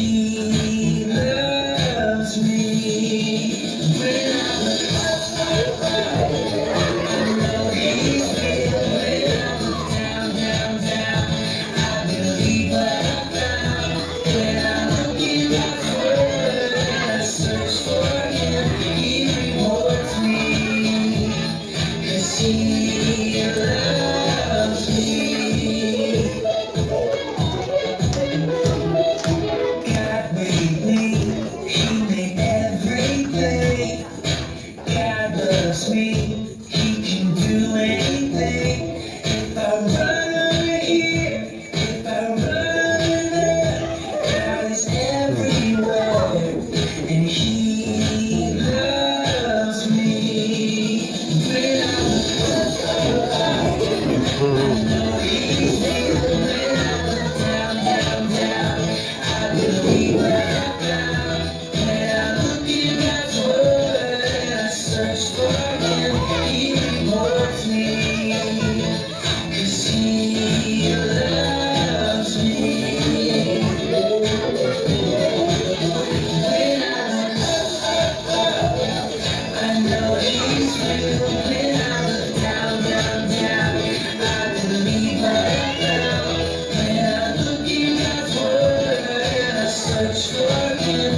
he loves me. When I look up, I know he's real. When I look down, down, down, I believe what I found. When I look in God's word and I search for him, he rewards me. 'Cause he loves me. God made me, he made everything. God loves me, he can do anything. If I run over here, if I run over there, God is everywhere, and he loves me. When I look up, I know he's real. When I look down, down, down, I believe what I found. When I look in God's word and I search for him, he rewards me. 'Cause he loves me. When I look up, I know he's real. When I look down, down, down, I believe what I found. When I look in God's word and I search for him,